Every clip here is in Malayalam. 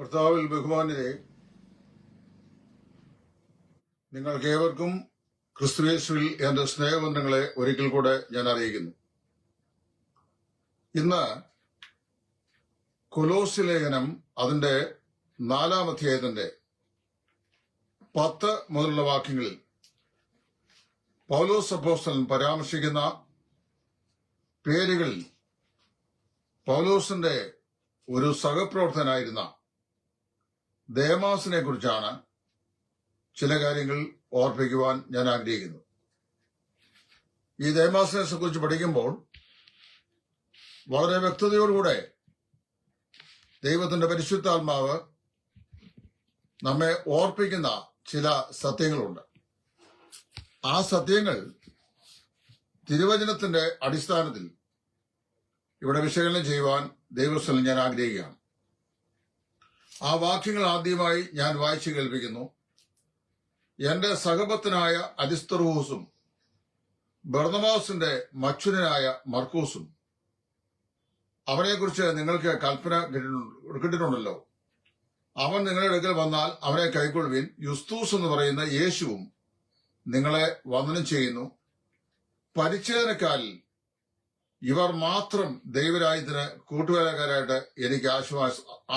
കർത്താവിൽ ബഹുമാന്യരെ, നിങ്ങൾക്കേവർക്കും ക്രിസ്തുയേശുവിൽ എന്റെ സ്നേഹബന്ധങ്ങളെ ഒരിക്കൽ കൂടെ ഞാൻ അറിയിക്കുന്നു. ഇന്ന് കൊലോസ്യ ലേഖനം അതിന്റെ 4-ാം അധ്യായത്തിന്റെ 10 മുതലുള്ള വാക്യങ്ങളിൽ പൗലോസ് അപ്പോസ്തലൻ പരാമർശിക്കുന്ന പേരുകളിൽ പൗലോസിന്റെ ഒരു സഹപ്രവർത്തകനായിരുന്ന ദേമാസിനെ കുറിച്ചാണ് ചില കാര്യങ്ങൾ ഓർപ്പിക്കുവാൻ ഞാൻ ആഗ്രഹിക്കുന്നു. ഈ ദേമാസിനെ കുറിച്ച് പഠിക്കുമ്പോൾ വളരെ വ്യക്തതയോടുകൂടെ ദൈവത്തിന്റെ പരിശുദ്ധാത്മാവ് നമ്മെ ഓർപ്പിക്കുന്ന ചില സത്യങ്ങളുണ്ട്. ആ സത്യങ്ങൾ തിരുവചനത്തിന്റെ അടിസ്ഥാനത്തിൽ ഇവിടെ വിശകലനം ചെയ്യുവാൻ ദൈവസ്ഥലം ഞാൻ ആഗ്രഹിക്കുകയാണ്. ആ വാക്യങ്ങൾ ആദ്യമായി ഞാൻ വായിച്ചു കേൾപ്പിക്കുന്നു. എന്റെ സഹപത്തനായ അരിസ്തർഹൂസും ബർന്നബാസിന്റെ മച്ചുനായ മർക്കൂസും, അവനെക്കുറിച്ച് നിങ്ങൾക്ക് കൽപ്പന കിട്ടിയിട്ടുണ്ടല്ലോ. അവൻ നിങ്ങളുടെ അടുക്കൽ വന്നാൽ അവനെ കൈക്കൊള്ളുവിൻ. യുസ്തൂസ് എന്ന് പറയുന്ന യേശുവും നിങ്ങളെ വന്ദനം ചെയ്യുന്നു. പരിച്ഛേദനക്കാരിൽ ഇവർ മാത്രം ദൈവരാജ്യത്തിന് കൂട്ടുവേലക്കാരായിട്ട് എനിക്ക്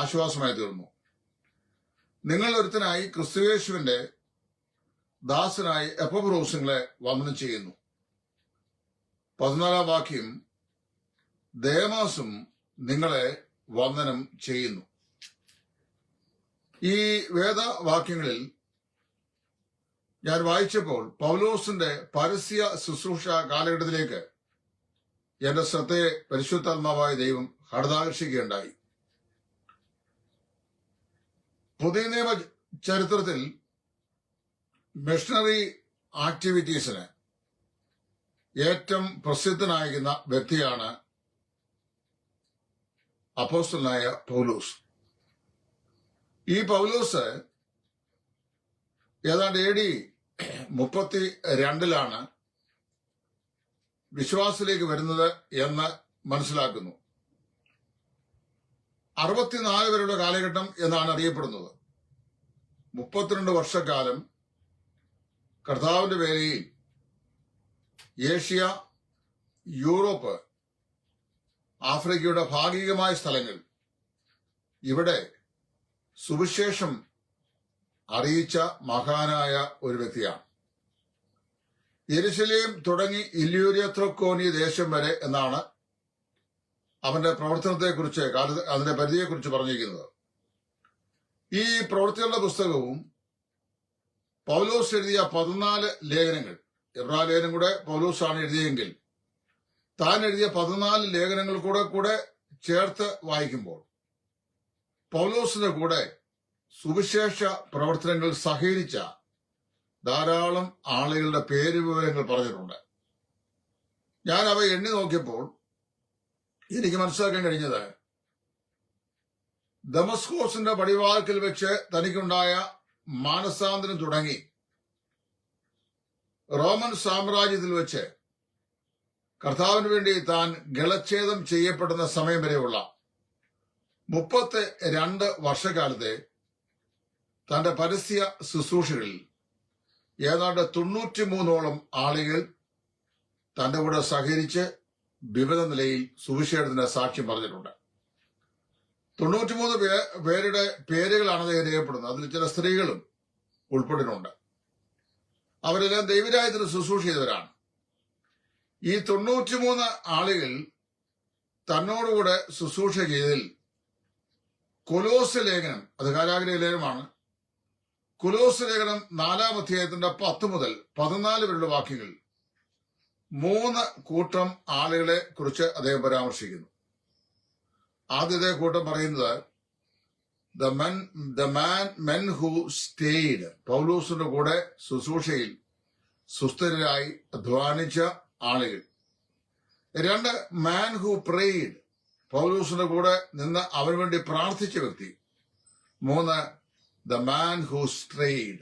ആശ്വാസമായി തീർന്നു. നിങ്ങൾ ഒരുത്തനായി ക്രിസ്തുയേശുവിന്റെ ദാസനായി എപ്പഫ്രോസ് നിങ്ങളെ വന്ദനം ചെയ്യുന്നു. 14-ാം വാക്യം, ദേമാസും നിങ്ങളെ വന്ദനം ചെയ്യുന്നു. ഈ വേദവാക്യങ്ങളിൽ ഞാൻ വായിച്ചപ്പോൾ പൗലോസിന്റെ പരസ്യ ശുശ്രൂഷ കാലഘട്ടത്തിലേക്ക് എന്റെ ശ്രദ്ധയെ പരിശുദ്ധാത്മാവായ ദൈവം ഹഠാകർഷിക്കുകയുണ്ടായി. പുതിയ നിയമ ചരിത്രത്തിൽ മിഷണറി ആക്ടിവിറ്റീസിന് ഏറ്റവും പ്രസിദ്ധനായിരിക്കുന്ന വ്യക്തിയാണ് അപ്പോസ്തലനായ പൗലോസ്. ഈ പൗലോസ് ഏതാണ്ട് AD 32 വിശ്വാസത്തിലേക്ക് വരുന്നത് എന്ന് മനസ്സിലാക്കുന്നു. 64 വരെയുള്ള കാലഘട്ടം എന്നാണ് അറിയപ്പെടുന്നത്. 32 വർഷക്കാലം കർത്താവിന്റെ വേലയിൽ ഏഷ്യ, യൂറോപ്പ്, ആഫ്രിക്കയുടെ ഭാഗികമായ സ്ഥലങ്ങൾ ഇവിടെ സുവിശേഷം അറിയിച്ച മഹാനായ ഒരു വ്യക്തിയാണ്. യെരുശലേം തുടങ്ങി ഇല്യൂരിയ ത്രക്കോനി ദേശം വരെ എന്നാണ് അവന്റെ പ്രവർത്തനത്തെക്കുറിച്ച് അതിന്റെ പരിധിയെക്കുറിച്ച് പറഞ്ഞിരിക്കുന്നത്. ഈ പ്രവൃത്തികളുടെ പുസ്തകവും പൗലോസ് എഴുതിയ 14 ലേഖനങ്ങൾ, എബ്രായ ലേഖനം കൂടെ പൗലോസാണ് എഴുതിയെങ്കിൽ താൻ എഴുതിയ 14 ലേഖനങ്ങൾ കൂടെ ചേർത്ത് വായിക്കുമ്പോൾ പൗലോസിന്റെ കൂടെ സുവിശേഷ പ്രവർത്തനങ്ങൾ സഹകരിച്ച ധാരാളം ആളുകളുടെ പേരുവിവരങ്ങൾ പറഞ്ഞിട്ടുണ്ട്. ഞാൻ അവ എണ്ണി നോക്കിയപ്പോൾ എനിക്ക് മനസ്സിലാക്കാൻ കഴിഞ്ഞത്, ദമസ്കോസിന്റെ പടിവാതിൽക്കൽ വെച്ച് തനിക്കുണ്ടായ മാനസാന്തരം തുടങ്ങി റോമൻ സാമ്രാജ്യത്തിൽ വെച്ച് കർത്താവിന് വേണ്ടി താൻ ഗളച്ഛേദം ചെയ്യപ്പെടുന്ന സമയം വരെയുള്ള 32 വർഷക്കാലത്തെ തന്റെ പരസ്യ ശുശ്രൂഷകളിൽ ഏതാണ്ട് 93ഓളം ആളുകൾ തന്റെ കൂടെ സഹകരിച്ച് വിവിധ നിലയിൽ സുവിശേഷത്തിന് സാക്ഷ്യം പറഞ്ഞിട്ടുണ്ട്. 93 പേരുടെ പേരുകളാണ് അദ്ദേഹം രേഖപ്പെടുന്നത്. അതിൽ ചില സ്ത്രീകളും ഉൾപ്പെട്ടിട്ടുണ്ട്. അവരെല്ലാം ദൈവരാജ്യത്തിന് ശുശ്രൂഷ ചെയ്തവരാണ്. ഈ 93 ആളുകൾ തന്നോടുകൂടെ ശുശ്രൂഷ ചെയ്തതിൽ കൊലോസ്യ ലേഖനം, അത് കാരാഗ്രഹ ലേഖനമാണ്. കൊലോസ്യ ലേഖനം 4-ാം അധ്യായത്തിന്റെ 10 മുതൽ 14 വരെയുള്ള വാക്യങ്ങൾ 3 കൂട്ടം ആളുകളെ കുറിച്ച് അദ്ദേഹം പരാമർശിക്കുന്നു. ആദ്യത്തെ കൂട്ടം പറയുന്നത് men who stayed, പൗലോസിന്റെ കൂടെ ശുശ്രൂഷയിൽ സുസ്ഥിരരായി അധ്വാനിച്ച ആളുകൾ. 2, man who prayed, പൗലോസിന്റെ കൂടെ നിന്ന് അവന് വേണ്ടി പ്രാർത്ഥിച്ച വ്യക്തി. 3, the man who strayed,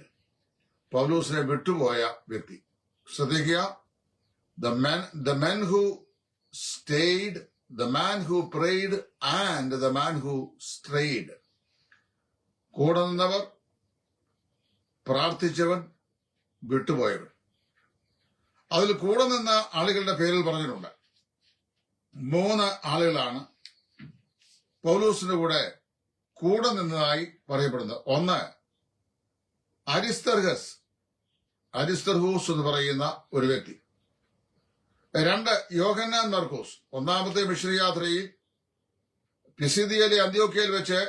പൗലോസിനെ വിട്ടുപോയ വ്യക്തി. ശ്രദ്ധിക്കുക, the men who stayed, the man who prayed and the man who strayed. കൂടെ നിന്നവർ, പ്രാർത്ഥിച്ചവൻ, വിട്ടുപോയവൻ. അതിൽ കൂടെ നിന്ന ആളുകളുടെ പേരിൽ പറഞ്ഞിട്ടുണ്ട്. 3 ആളുകളാണ് പൗലോസിന്റെ കൂടെ നിന്നതായി പറയപ്പെടുന്നത്. ഒന്ന്, അരിസ്തർഹൂസ് എന്ന് പറയുന്ന ഒരു വ്യക്തി. 2, യോഹന്നാൻ മർക്കോസ്. ഒന്നാമത്തെ മിഷണറി യാത്രയിൽ പിസിദിയയിലെ അന്ത്യോക്യയിൽ വെച്ച്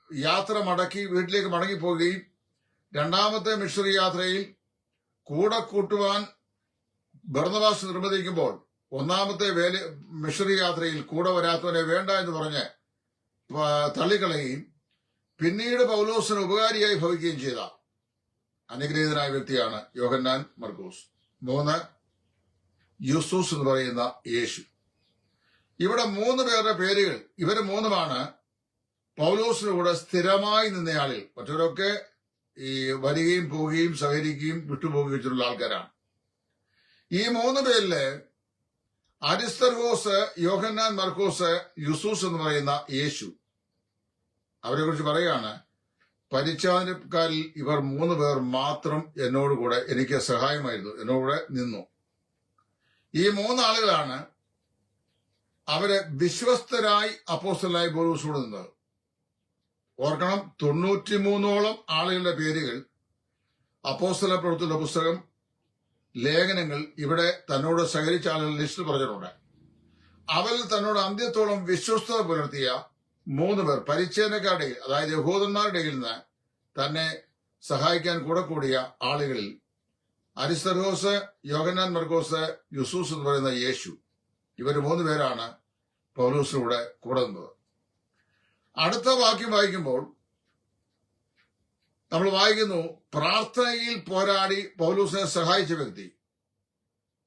യാത്ര മടക്കി വീട്ടിലേക്ക് മടങ്ങിപ്പോവുകയും 2ാമത്തെ മിഷണറി യാത്രയിൽ കൂടെ കൂട്ടുവാൻ ബർന്നബാസ് നിർബന്ധിക്കുമ്പോൾ 1ാമത്തെ മിഷണറി യാത്രയിൽ കൂടെ വരാത്തവനെ വേണ്ട എന്ന് പറഞ്ഞ് തള്ളിക്കളയുകയും പിന്നീട് പൗലോസിന് ഉപകാരിയായി ഭവിക്കുകയും ചെയ്ത അനുഗ്രഹീതനായ വ്യക്തിയാണ് യോഹന്നാൻ മർക്കോസ്. 3, യൂസ്തൂസ് എന്ന് പറയുന്ന യേശു. ഇവിടെ 3 പേരുടെ പേരുകൾ. ഇവര് 3 പൗലോസിന് കൂടെ സ്ഥിരമായി നിന്നയാളിൽ. മറ്റവരൊക്കെ ഈ വരികയും പോവുകയും സഹകരിക്കുകയും വിട്ടുപോവുകയും ചെയ്തിട്ടുള്ള ആൾക്കാരാണ്. ഈ 3 പേരില് അരിസ്തർഹോസ്, യോഹന്നാൻ മർക്കോസ്, യൂസ്തൂസ് എന്ന് പറയുന്ന യേശു, അവരെ കുറിച്ച് പറയാണ്, പരിച്ഛാദനക്കാരിൽ ഇവർ 3 പേർ മാത്രം എന്നോടുകൂടെ എനിക്ക് സഹായമായിരുന്നു, എന്നോട് നിന്നു. ഈ 3 ആളുകളാണ് അവരെ വിശ്വസ്തരായി അപ്പോസ്തലനായി പൗലോസിനോട് നിന്നത്. ഓർക്കണം, 93ഓളം ആളുകളുടെ പേരുകൾ അപ്പോസ്തല പ്രവൃത്തിയുടെ പുസ്തകം, ലേഖനങ്ങൾ ഇവിടെ തന്നോട് സഹകരിച്ച ആളുകളുടെ ലിസ്റ്റ് പറഞ്ഞിട്ടുണ്ട്. അവരിൽ തന്നോട് അന്ത്യത്തോളം വിശ്വസ്തത പുലർത്തിയ 3 പേർ പരിച്ഛേദനക്കാരുടെ, അതായത് യഹൂദന്മാരുടെ നിന്ന് തന്നെ സഹായിക്കാൻ കൂടെ കൂടിയ ആളുകളിൽ അരിസ്തർഹോസ്, യോഹന്നാൻ മർക്കോസ്, യൂസ്തൂസ് എന്ന് പറയുന്ന യേശു, ഇവര് 3 പേരാണ് പൗലോസിലൂടെ കൂടെ നിന്നത്. അടുത്ത വാക്യം വായിക്കുമ്പോൾ നമ്മൾ വായിക്കുന്നു, പ്രാർത്ഥനയിൽ പോരാടി പൗലോസിനെ സഹായിച്ച വ്യക്തി.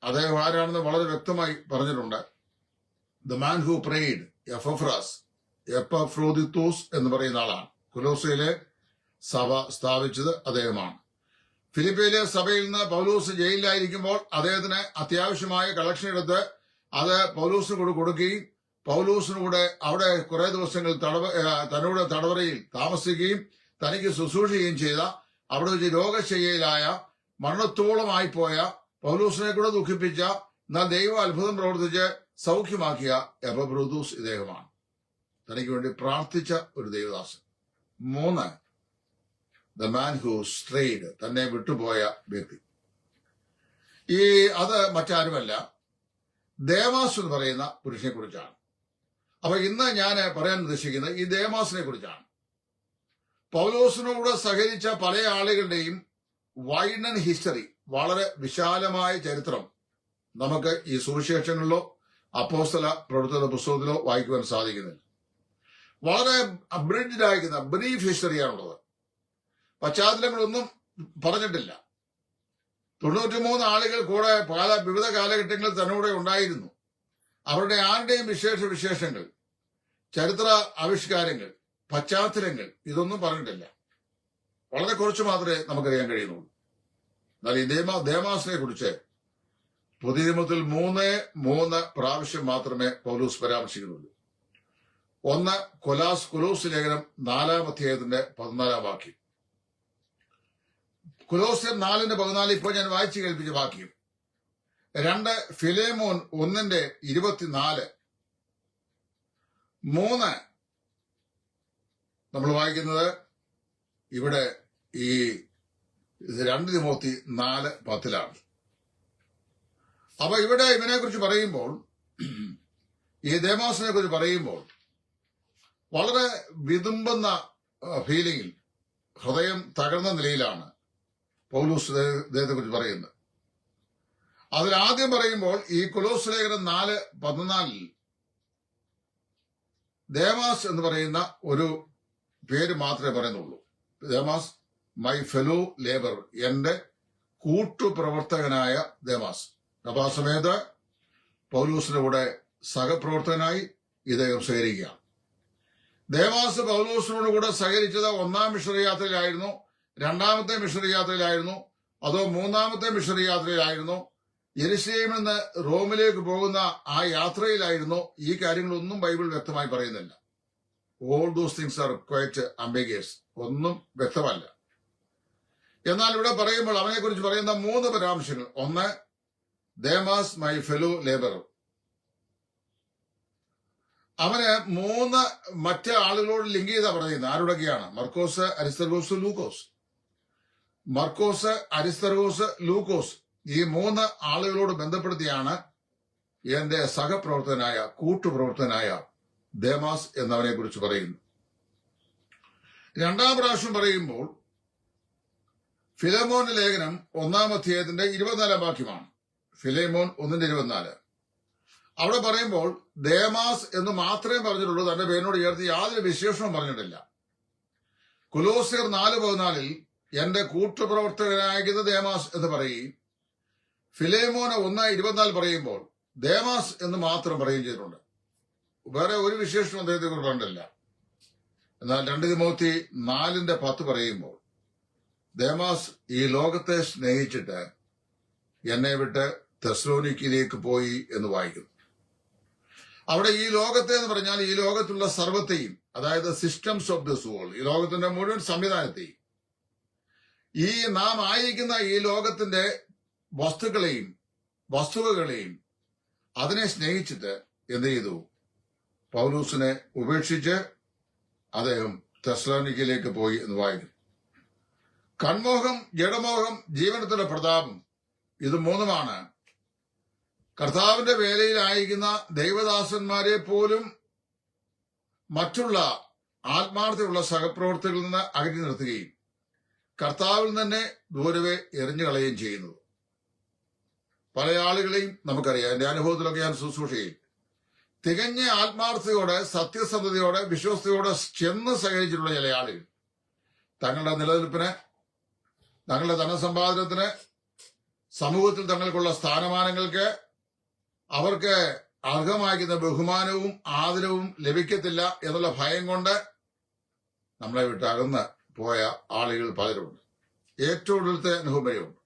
അദ്ദേഹം ആരാണെന്ന് വളരെ വ്യക്തമായി പറഞ്ഞിട്ടുണ്ട്. ദ മാൻ ഹു പ്രേയ്ഡ്, എപ്പഫ്രോദിത്തോസ് എന്ന് പറയുന്ന ആളാണ്. കൊലോസയിലെ സഭ സ്ഥാപിച്ചത് അദ്ദേഹമാണ്. ഫിലിപ്പിയിലെ സഭയിൽ നിന്ന് പൗലോസ് ജയിലിലായിരിക്കുമ്പോൾ അദ്ദേഹത്തിന് അത്യാവശ്യമായ കളക്ഷൻ എടുത്ത് അത് പൗലോസിന് കൊടുക്കുകയും പൗലോസിനൂടെ അവിടെ കുറെ ദിവസങ്ങൾ തന്നോട് തടവറയിൽ താമസിക്കുകയും തനിക്ക് ശുശ്രൂഷയും ചെയ്ത, അവിടെ വെച്ച് രോഗശയ്യയിലായ, മരണത്തോളമായി പോയ പൗലോസിനെ കൂടെ ദുഃഖിപ്പിച്ച, എന്നാൽ ദൈവം അത്ഭുതം പ്രവർത്തിച്ച് സൗഖ്യമാക്കിയ എപ്പഫ്രോദിത്തോസ് ഇദ്ദേഹമാണ്. തനിക്ക് വേണ്ടി പ്രാർത്ഥിച്ച ഒരു ദൈവദാസൻ. 3, ദ മാൻ ഹു സ്ട്രേയ്ഡ്, തന്നെ വിട്ടുപോയ വ്യക്തി. അത് മറ്റാരുമല്ല, ദേമാസ് എന്ന് പറയുന്ന പുരുഷനെ കുറിച്ചാണ്. അപ്പൊ ഇന്ന് ഞാൻ പറയാൻ ഉദ്ദേശിക്കുന്നത് ഈ ദേമാസിനെ കുറിച്ചാണ്. പൗലോസിനോട് സഹകരിച്ച പല ആളുകളുടെയും വൈഡ് ആൻഡ് ഹിസ്റ്ററി, വളരെ വിശാലമായ ചരിത്രം നമുക്ക് ഈ സുവിശേഷങ്ങളിലോ അപ്പോസ്തല പ്രവൃത്തിയുടെ പുസ്തകത്തിലോ വായിക്കുവാൻ സാധിക്കുന്നില്ല. വളരെ അബ്രിഡ്ജ്ഡ് ആയിരിക്കുന്ന ബ്രീഫ് ഹിസ്റ്ററിയാണുള്ളത്. പശ്ചാത്തലങ്ങളൊന്നും പറഞ്ഞിട്ടില്ല. 93 ആളുകൾ കൂടെ പല വിവിധ കാലഘട്ടങ്ങളിൽ തന്നോടെ ഉണ്ടായിരുന്നു. അവരുടെ ആരുടെയും വിശേഷങ്ങൾ, ചരിത്ര ആവിഷ്കാരങ്ങൾ, പശ്ചാത്തലങ്ങൾ ഇതൊന്നും പറഞ്ഞിട്ടില്ല. വളരെ കുറച്ച് മാത്രമേ നമുക്കറിയാൻ കഴിയുന്നുള്ളൂ. എന്നാൽ ഈ ദേമാസിനെ കുറിച്ച് പുതിയ നിയമത്തിൽ 3 പ്രാവശ്യം മാത്രമേ പൗലോസ് പരാമർശിക്കുന്നുള്ളൂ. 1, കൊലോസ് ലേഖനം 4-ാം അധ്യായത്തിന്റെ 14-ാം വാക്യം. കൊലോസ്യർ 4:14 ഇപ്പോൾ ഞാൻ വായിച്ചു കേൾപ്പിച്ച വാക്യം. 2, ഫിലേമോൻ 1:24. 3 നമ്മൾ വായിക്കുന്നത് ഇവിടെ ഈ 2 തിമോത്തി 4:10 അപ്പൊ ഇവിടെ ഇവനെ കുറിച്ച് പറയുമ്പോൾ, ഈ ദേമാസിനെ കുറിച്ച് പറയുമ്പോൾ വളരെ വിതുമ്പുന്ന ഫീലിംഗിൽ, ഹൃദയം തകർന്ന നിലയിലാണ് പൗലോസ് അദ്ദേഹത്തെ കുറിച്ച് പറയുന്നത്. അതിലാദ്യം പറയുമ്പോൾ ഈ കൊലോസ് ലേഖനം 4:14 ദേമാസ് എന്ന് പറയുന്ന ഒരു പേര് മാത്രമേ പറയുന്നുള്ളൂ. ദേമാസ്, മൈ ഫെലോ ലേബർ, എന്റെ കൂട്ടുപ്രവർത്തകനായ ദേമാസ്. അപ്പൊ ആ സമയത്ത് പൗലോസിന്റെ കൂടെ സഹപ്രവർത്തകനായി ഇദ്ദേഹം സ്വീകരിക്കുക. ദേമാസ് പൗലോസിനോട് കൂടെ സഹകരിച്ചത് 1-ാം മിഷണറി യാത്രയിലായിരുന്നു, 2-ാമത്തെ മിഷണറി യാത്രയിലായിരുന്നു, അതോ 3-ാമത്തെ മിഷണറി യാത്രയിലായിരുന്നു, യെരുശലേമിൽ നിന്ന് റോമിലേക്ക് പോകുന്ന ആ യാത്രയിലായിരുന്നു? ഈ കാര്യങ്ങളൊന്നും ബൈബിൾ വ്യക്തമായി പറയുന്നില്ല. All those things are quite ambiguous. ഒന്നും വ്യക്തമല്ല. എന്നാൽ ഇവിടെ പറയുമ്പോൾ അവനെ കുറിച്ച് പറയുന്ന 3 പരാമർശങ്ങൾ. ഒന്ന്, ദേമാസ് മൈ ഫെലോ ലേബറർ. അവന് 3 മറ്റ് ആളുകളോട് ലിങ്ക് ചെയ്താ പറയുന്നത്. ആരോടൊക്കെയാണ്? മർക്കോസ്, അരിസ്തർഗോസ്, ലൂക്കോസ്. മർക്കോസ്, അരിസ്തർഗോസ്, ലൂക്കോസ്, ഈ 3 ആളുകളോട് ബന്ധപ്പെടുത്തിയാണ് എന്റെ സഹപ്രവർത്തകനായ കൂട്ടുപ്രവർത്തകനായ ദേമാസ് എന്നവനെ കുറിച്ച് പറയുന്നു. 2-ാം പ്രാവശ്യം പറയുമ്പോൾ ഫിലേമോന്റെ ലേഖനം 1-ാം അധ്യായത്തിന്റെ 24-ാം വാക്യമാണ്. ഫിലേമോൻ 1:24. അവിടെ പറയുമ്പോൾ ദേമാസ് എന്ന് മാത്രമേ പറഞ്ഞിട്ടുള്ളൂ. തന്റെ പേരിനോട് ചേർത്ത് യാതൊരു വിശേഷവും പറഞ്ഞിട്ടില്ല. കൊലോസ്യർ 4:14 എന്റെ കൂട്ടുപ്രവർത്തകനായിരിക്കുന്ന ദേമാസ് എന്ന് പറയും. ഫിലേമോന് 1:24 പറയുമ്പോൾ ദേമാസ് എന്ന് മാത്രം പറയുകയും ചെയ്തിട്ടുണ്ട്. വേറെ ഒരു വിശേഷവും അദ്ദേഹത്തെ കുറിച്ച് പറഞ്ഞിട്ടില്ല. എന്നാൽ 2 തിമോത്തി 4:10 പറയുമ്പോൾ ദേമാസ് ഈ ലോകത്തെ സ്നേഹിച്ചിട്ട് എന്നെ വിട്ട് തെസ്സലോനിക്കയിലേക്ക് പോയി എന്ന് വായിക്കുന്നു. അവിടെ ഈ ലോകത്തെ എന്ന് പറഞ്ഞാൽ ഈ ലോകത്തുള്ള സർവത്തെയും, അതായത് സിസ്റ്റംസ് ഓഫ് ദിസ് വേൾഡ്, ഈ ലോകത്തിന്റെ മുഴുവൻ സംവിധാനത്തെയും, ഈ നാം ആയിരിക്കുന്ന ഈ ലോകത്തിന്റെ വസ്തുക്കളെയും വസ്തുവകളെയും അതിനെ സ്നേഹിച്ചിട്ട് എന്ത് ചെയ്തു? പൗലൂസിനെ ഉപേക്ഷിച്ച് അദ്ദേഹം തെസ്സലോനിക്കയിലേക്ക് പോയി എന്ന് വായിക്കുന്നു. കൺമോഹം, ജഡമോഹം, ജീവനത്തിന്റെ പ്രതാപം, ഇത് 3മാണ് കർത്താവിന്റെ വേലയിലായിരിക്കുന്ന ദൈവദാസന്മാരെ പോലും മറ്റുള്ള ആത്മാർത്ഥതയുള്ള സഹപ്രവർത്തകരിൽ നിന്ന് അകറ്റി നിർത്തുകയും കർത്താവിൽ തന്നെ ദൂരവെ എറിഞ്ഞു കളയുകയും ചെയ്യുന്നത്. പല ആളുകളെയും നമുക്കറിയാം. എന്റെ അനുഭവത്തിലൊക്കെ ഞാൻ ശുശ്രൂഷയിൽ തികഞ്ഞ ആത്മാർത്ഥതയോടെ, സത്യസന്ധതയോടെ, വിശ്വസ്തയോടെ ചെന്ന് സഹകരിച്ചിട്ടുള്ള ചില ആളുകൾ തങ്ങളുടെ നിലനിൽപ്പിന്, തങ്ങളുടെ ധനസമ്പാദനത്തിന്, സമൂഹത്തിൽ തങ്ങൾക്കുള്ള സ്ഥാനമാനങ്ങൾക്ക് അവർക്ക് അർഹമാക്കുന്ന ബഹുമാനവും ആദരവും ലഭിക്കത്തില്ല എന്നുള്ള ഭയം കൊണ്ട് നമ്മളെ വിട്ട് അകന്ന് പോയ ആളുകൾ പലരുമുണ്ട്. ഏറ്റവും ഒടുവിലത്തെ അനുഭവം വരെയുണ്ട്.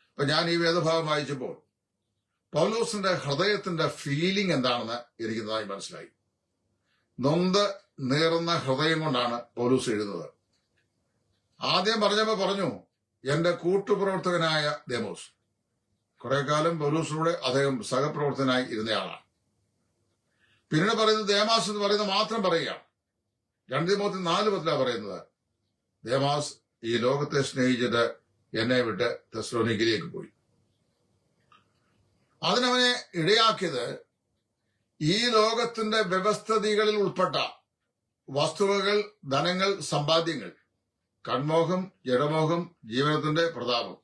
അപ്പൊ ഞാൻ ഈ വേദഭാഗം വായിച്ചപ്പോൾ പൗലോസിന്റെ ഹൃദയത്തിന്റെ ഫീലിംഗ് എന്താണെന്ന് എനിക്ക് നന്നായി മനസ്സിലായി. നൊന്ത് നീറുന്ന ഹൃദയം കൊണ്ടാണ് പൗലോസ് എഴുതുന്നത്. ആദ്യം പറഞ്ഞപ്പോ പറഞ്ഞു എന്റെ കൂട്ടുപ്രവർത്തകനായ ദേമോസ്. കുറെ കാലം പൗലോസിലൂടെ അദ്ദേഹം സഹപ്രവർത്തകനായി ഇരുന്നയാളാണ്. പിന്നീട് പറയുന്നത് ദേമാസ് എന്ന് പറയുന്നത് മാത്രം പറയുകയാണ്. 2 തിമോത്തി 4:10 പറയുന്നത് ദേമാസ് ഈ ലോകത്തെ സ്നേഹിച്ചിട്ട് എന്നെ വിട്ട് തെസ്സലോനിക്കയിലേക്ക് പോയി. അതിനവനെ ഇടയാക്കിയത് ഈ ലോകത്തിന്റെ വ്യവസ്ഥിതികളിൽ ഉൾപ്പെട്ട വസ്തുവകൾ, ധനങ്ങൾ, സമ്പാദ്യങ്ങൾ, കൺമോഹം, ജഡമോഹം, ജീവനത്തിന്റെ പ്രതാപം.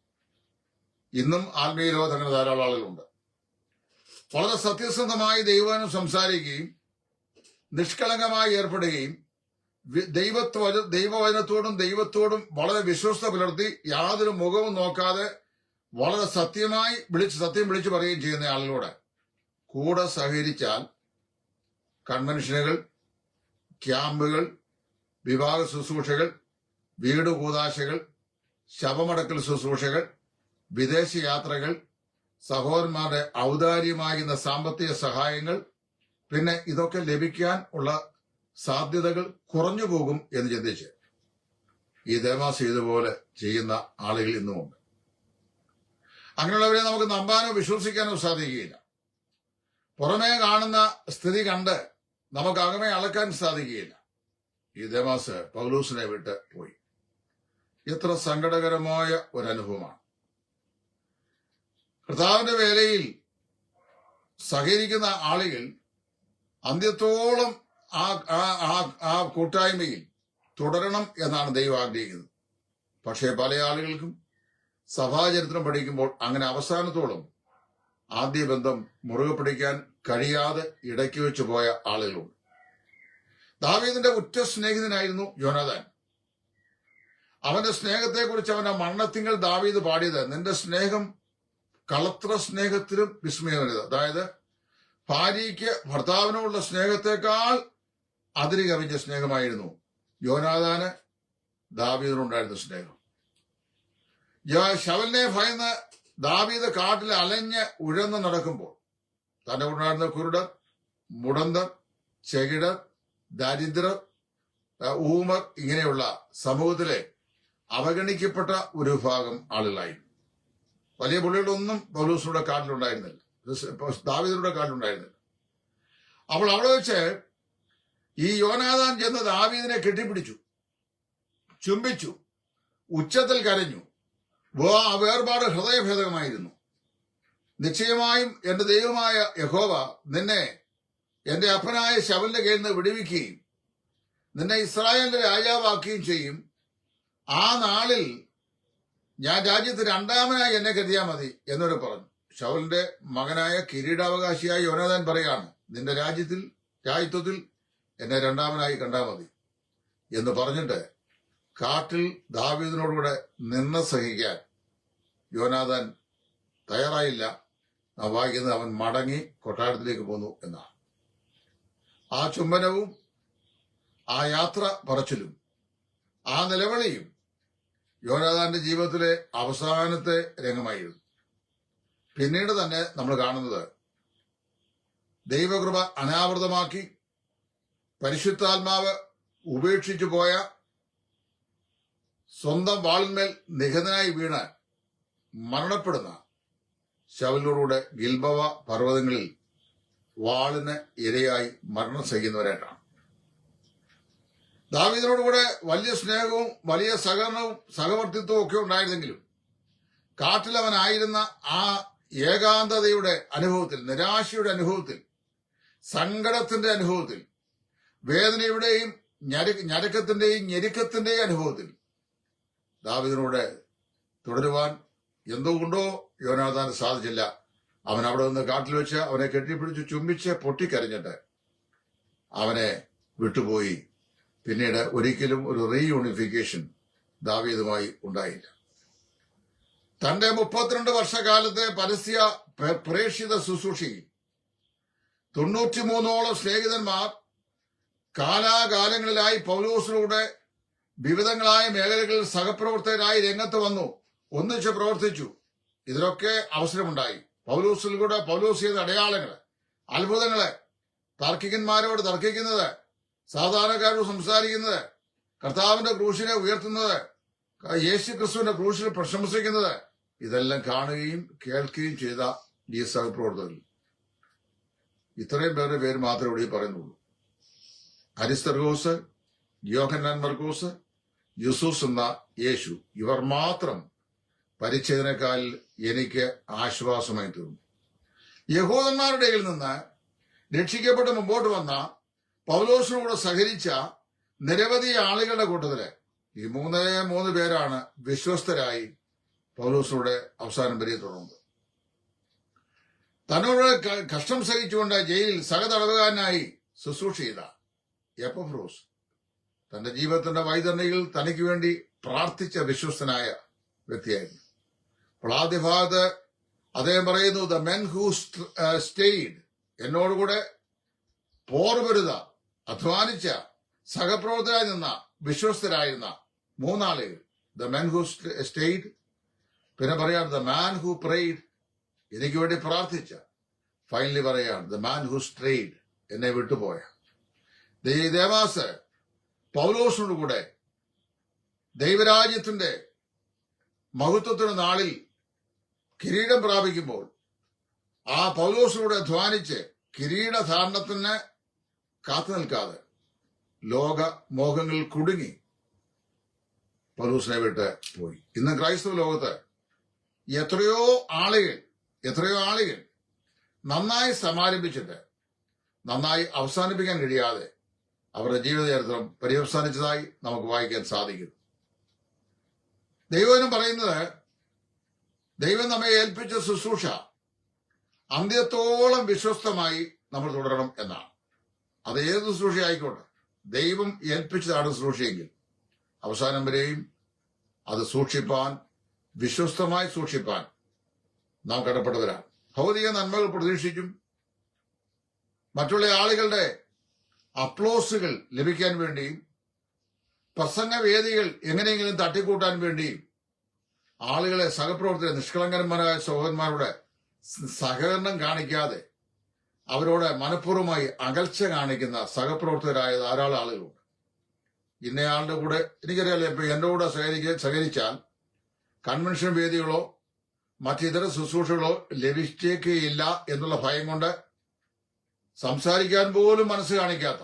ഇന്നും ആത്മീയ ലോകത്ത് അങ്ങനെ ധാരാളം ആളുകളുണ്ട്. വളരെ സത്യസന്ധമായി ദൈവവചനം സംസാരിക്കുകയും നിഷ്കളങ്കമായി ഏർപ്പെടുകയും ദൈവവചനത്തോടും ദൈവത്തോടും വളരെ വിശ്വസ്ത പുലർത്തി യാതൊരു മുഖവും നോക്കാതെ വളരെ സത്യമായി സത്യം വിളിച്ചു പറയുകയും ചെയ്യുന്ന ആളുകളോട് കൂടെ സഹകരിച്ചാൽ കൺവെൻഷനുകൾ, ക്യാമ്പുകൾ, വിവാഹ ശുശ്രൂഷകൾ, വീട് കൂതാശകൾ, ശവമടക്കൽ ശുശ്രൂഷകൾ, വിദേശ യാത്രകൾ, സഹോദരന്മാരുടെ ഔദാര്യമാകുന്ന സാമ്പത്തിക സഹായങ്ങൾ, പിന്നെ ഇതൊക്കെ ലഭിക്കാൻ ഉള്ള സാധ്യതകൾ കുറഞ്ഞു പോകും എന്ന് ചിന്തിച്ച് ഈ ദേമാസ് ഇതുപോലെ ചെയ്യുന്ന ആളുകൾ ഇന്നുമുണ്ട്. അങ്ങനെയുള്ളവരെ നമുക്ക് നമ്പാനോ വിശ്വസിക്കാനോ സാധിക്കുകയില്ല. പുറമേ കാണുന്ന സ്ഥിതി കണ്ട് നമുക്ക് അകമേ അളക്കാൻ സാധിക്കുകയില്ല. ഈ ദേമാസ് പൗലൂസിനെ വിട്ട് പോയി. എത്ര സങ്കടകരമായ ഒരനുഭവമാണ്. കർത്താവിന്റെ വേലയിൽ സഹകരിക്കുന്ന ആളുകൾ അന്ത്യത്തോളം ആ കൂട്ടായ്മയിൽ തുടരണം എന്നാണ് ദൈവം ആഗ്രഹിക്കുന്നത്. പക്ഷേ പല ആളുകൾക്കും സഭാചരിത്രം പഠിക്കുമ്പോൾ അങ്ങനെ അവസാനത്തോളം ആദ്യ ബന്ധം മുറുകെ പിടിക്കാൻ കഴിയാതെ ഇടയ്ക്ക് വെച്ച് പോയ ആളുകളുണ്ട്. ദാവീദിന്റെ ഉറ്റ സ്നേഹിതനായിരുന്നു യോനാഥാൻ. അവന്റെ സ്നേഹത്തെക്കുറിച്ച് അവന്റെ മരണത്തിങ്കൽ ദാവീദ് പാടിയത് നിന്റെ സ്നേഹം കളത്ര സ്നേഹത്തിലും വിസ്മയമരുത്. അതായത് ഭാര്യയ്ക്ക് ഭർത്താവിനോടുള്ള സ്നേഹത്തെക്കാൾ അതിര് കവിഞ്ഞ സ്നേഹമായിരുന്നു യോനാഥാന് ദാവീദിനുണ്ടായിരുന്ന സ്നേഹം. ശൗലിനെ ഭയന്ന് ദാവീദ് കാട്ടിൽ അലഞ്ഞ് ഉഴന്ന് നടക്കുമ്പോൾ തന്റെ ഉണ്ടായിരുന്ന കുരുടർ, മുടന്തർ, ചെകിടർ, ദരിദ്രർ, ഊമർ, ഇങ്ങനെയുള്ള സമൂഹത്തിലെ അവഗണിക്കപ്പെട്ട ഒരു വിഭാഗം ആളുകളായി. വലിയ പുള്ളികളൊന്നും പൗലോസിലൂടെ കാട്ടിലുണ്ടായിരുന്നില്ല, ദാവീദിലൂടെ കാട്ടിലുണ്ടായിരുന്നില്ല. അപ്പോൾ അവിടെ വെച്ച് ഈ യോനാഥാൻ ചെന്ന് ദാവീദിനെ കെട്ടിപ്പിടിച്ചു, ചുംബിച്ചു, ഉച്ചത്തിൽ കരഞ്ഞു. ആ വേർപാട് ഹൃദയഭേദകമായിരുന്നു. നിശ്ചയമായും എന്റെ ദൈവമായ യഹോവ നിന്നെ എന്റെ അപ്പനായ ശൗലിന്റെ കയ്യിൽ നിന്ന് വിടുവിക്കുകയും നിന്നെ ഇസ്രായേലിന്റെ രാജാവാക്കുകയും ചെയ്യും. ആ നാളിൽ ഞാൻ രാജ്യത്ത് രണ്ടാമനായി എന്നെ കരുതിയാൽ മതി എന്നവർ പറഞ്ഞു. ശൗലിന്റെ മകനായ കിരീടാവകാശിയായ യോനാഥാൻ പറയാണ്, നിന്റെ രാജ്യത്വത്തിൽ എന്നെ രണ്ടാമനായി കണ്ടാൽ മതി എന്ന് പറഞ്ഞിട്ട് കാട്ടിൽ ദാവീദിനോടുകൂടെ നിന്ന് സഹിക്കാൻ യോനാഥാൻ തയ്യാറായില്ല. നാം വായിക്കുന്നത് അവൻ മടങ്ങി കൊട്ടാരത്തിലേക്ക് പോന്നു എന്നാണ്. ആ ചുംബനവും ആ യാത്ര പറച്ചിലും ആ നിലവിളിയും യോനാഥാന്റെ ജീവിതത്തിലെ അവസാനത്തെ രംഗമായിരുന്നു. പിന്നീട് തന്നെ നമ്മൾ കാണുന്നത് ദൈവകൃപ അനാവൃതമാക്കി പരിശുദ്ധാത്മാവ് ഉപേക്ഷിച്ചു പോയ, സ്വന്തം വാളിന്മേൽ നിഹതനായി വീണ് മരണപ്പെടുന്ന ശൗലിനോടുകൂടെ ഗിൽബവ പർവ്വതങ്ങളിൽ വാളിന് ഇരയായി മരണം സഹിക്കുന്നവരായിട്ടാണ്. ദാവീദിനോടുകൂടെ വലിയ സ്നേഹവും വലിയ സഹകരണവും സഹവർത്തിത്വവും ഒക്കെ ഉണ്ടായിരുന്നെങ്കിലും കാട്ടിലവനായിരുന്ന ആ ഏകാന്തതയുടെ അനുഭവത്തിൽ, നിരാശയുടെ അനുഭവത്തിൽ, സങ്കടത്തിന്റെ അനുഭവത്തിൽ, വേദനയുടെയും ഞരക്കത്തിന്റെയും ഞെരുക്കത്തിന്റെയും അനുഭവത്തിൽ ദാവീദിനോട് തുടരുവാൻ എന്തുകൊണ്ടോ യോനാഥാന് സാധിച്ചില്ല. അവൻ അവിടെ നിന്ന് കാട്ടിൽ വെച്ച് അവനെ കെട്ടിപ്പിടിച്ച് ചുംബിച്ച് പൊട്ടിക്കരഞ്ഞിട്ട് അവനെ വിട്ടുപോയി. പിന്നീട് ഒരിക്കലും ഒരു റീയൂണിഫിക്കേഷൻ ദാവീദുമായി ഉണ്ടായില്ല. തന്റെ 32 വർഷക്കാലത്തെ പരസ്യ പ്രേക്ഷിത ശുശ്രൂഷയിൽ 93ഓളം സ്നേഹിതന്മാർ കാലാകാലങ്ങളിലായി പൗലോസിലൂടെ വിവിധങ്ങളായ മേഖലകളിൽ സഹപ്രവർത്തകരായി രംഗത്ത് വന്നു, ഒന്നിച്ച് പ്രവർത്തിച്ചു. ഇതിലൊക്കെ അവസരമുണ്ടായി. പൗലോസ് ചെയ്ത അടയാളങ്ങള്, അത്ഭുതങ്ങള്, താർക്കികന്മാരോട് തർക്കിക്കുന്നത്, സാധാരണക്കാരോട് സംസാരിക്കുന്നത്, കർത്താവിന്റെ ക്രൂശിനെ ഉയർത്തുന്നത്, യേശു ക്രിസ്തുവിന്റെ ക്രൂശിനെ പ്രശംസിക്കുന്നത്, ഇതെല്ലാം കാണുകയും കേൾക്കുകയും ചെയ്ത ഈ സഹപ്രവർത്തകർ. ഇത്രയും പേരുടെ പേര് മാത്രമേ ഇവിടെ പറയുന്നുള്ളൂ. അരിസ്തർഗോസ്, യോഹന്നാൻ മർക്കോസ്, യൂസൂസ് എന്ന യേശു, ഇവർ മാത്രം പരിച്ഛേദനക്കാൽ എനിക്ക് ആശ്വാസമായി തീർന്നു. യഹൂദന്മാരുടെ ഇടയിൽ നിന്ന് രക്ഷിക്കപ്പെട്ട് മുമ്പോട്ട് വന്ന പൗലോസിനോട് സഹകരിച്ച നിരവധി ആളുകളുടെ കൂട്ടത്തില് ഈ മൂന്ന് പേരാണ് വിശ്വസ്തരായി പൗലോസിലൂടെ അവസാനം വരെ തുടർന്നത്. തന്നോട് കഷ്ടം സഹിച്ചുകൊണ്ട് ജയിലിൽ സഹതടവുകാരനായി ശുശ്രൂഷ ചെയ്ത എപ്പഫ്രോസ് തന്റെ ജീവിതത്തിന്റെ വൈതരണിയിൽ തനിക്ക് വേണ്ടി പ്രാർത്ഥിച്ച വിശ്വസ്തനായ വ്യക്തിയായിരുന്നു. അപ്പോൾ ആദ്യ ഭാഗത്ത് അദ്ദേഹം പറയുന്നു, ദ മെൻ ഹൂ സ്റ്റേയ്ഡ്, എന്നോടുകൂടെ പോർവരുത അധ്വാനിച്ച സഹപ്രവർത്തകരായി നിന്ന വിശ്വസ്തരായിരുന്ന 3 ആളുകൾ. ദ മെൻ ഹൂ സ്റ്റേയ്ഡ്, പിന്നെ പറയാണ് ദ മാൻ ഹൂ പ്രേയ്ഡ്, എനിക്ക് വേണ്ടി പ്രാർത്ഥിച്ച. ഫൈനലി പറയാണ് ദ മാൻ ഹൂ സ്ട്രേയ്ഡ്, എന്നെ വിട്ടുപോയ. ദേവാസ് പൗലോസിനോട് കൂടെ ദൈവരാജ്യത്തിന്റെ മഹത്വത്തിന്റെ നാളിൽ കിരീടം പ്രാപിക്കുമ്പോൾ ആ പൗലോസിലൂടെ അധ്വാനിച്ച് കിരീടധാരണത്തിന് കാത്തു നിൽക്കാതെ ലോക മോഹങ്ങളിൽ കുടുങ്ങി പൗലോസിനെ വിട്ട് പോയി. ഇന്ന് ക്രൈസ്തവ ലോകത്ത് എത്രയോ ആളുകൾ നന്നായി സമാരംഭിച്ചിട്ട് നന്നായി അവസാനിപ്പിക്കാൻ കഴിയാതെ അവരുടെ ജീവിതചരിത്രം പര്യവസാനിച്ചതായി നമുക്ക് വായിക്കാൻ സാധിക്കും. ദൈവം പറയുന്നത്, ദൈവം നമ്മെ ഏൽപ്പിച്ച ശുശ്രൂഷ അന്ത്യത്തോളം വിശ്വസ്തമായി നമ്മൾ തുടരണം എന്നാണ്. അത് ഏത് ശുശ്രൂഷ ആയിക്കോട്ടെ, ദൈവം ഏൽപ്പിച്ചതാണ് ശുശ്രൂഷയെങ്കിൽ അവസാനം വരെയും അത് സൂക്ഷിപ്പാൻ, വിശ്വസ്തമായി സൂക്ഷിപ്പാൻ നാം കടപ്പെട്ടവരാണ്. ഭൗതിക നന്മകൾ പ്രതീക്ഷിച്ചും മറ്റുള്ള ആളുകളുടെ അപ്ലോസുകൾ ലഭിക്കാൻ വേണ്ടിയും പ്രസംഗവേദികൾ എങ്ങനെയെങ്കിലും തട്ടിക്കൂട്ടാൻ വേണ്ടിയും ആളുകളെ സഹപ്രവർത്തകരെ നിഷ്കളങ്കന്മാരായ സഹോദരന്മാരുടെ സഹകരണം കാണിക്കാതെ അവരോട് മനഃപൂർവ്വമായി അകൽച്ച കാണിക്കുന്ന സഹപ്രവർത്തകരായ ധാരാളം ആളുകളുണ്ട്. ഇന്നയാളുടെ കൂടെ എനിക്കറിയാലോ, ഇപ്പൊ എന്റെ കൂടെ സഹകരിച്ചാൽ കൺവെൻഷൻ വേദികളോ മറ്റിതര ശുശ്രൂഷകളോ ലഭിച്ചേക്കുകയില്ല എന്നുള്ള ഭയം കൊണ്ട് സംസാരിക്കാൻ പോലും മനസ്സ് കാണിക്കാത്ത,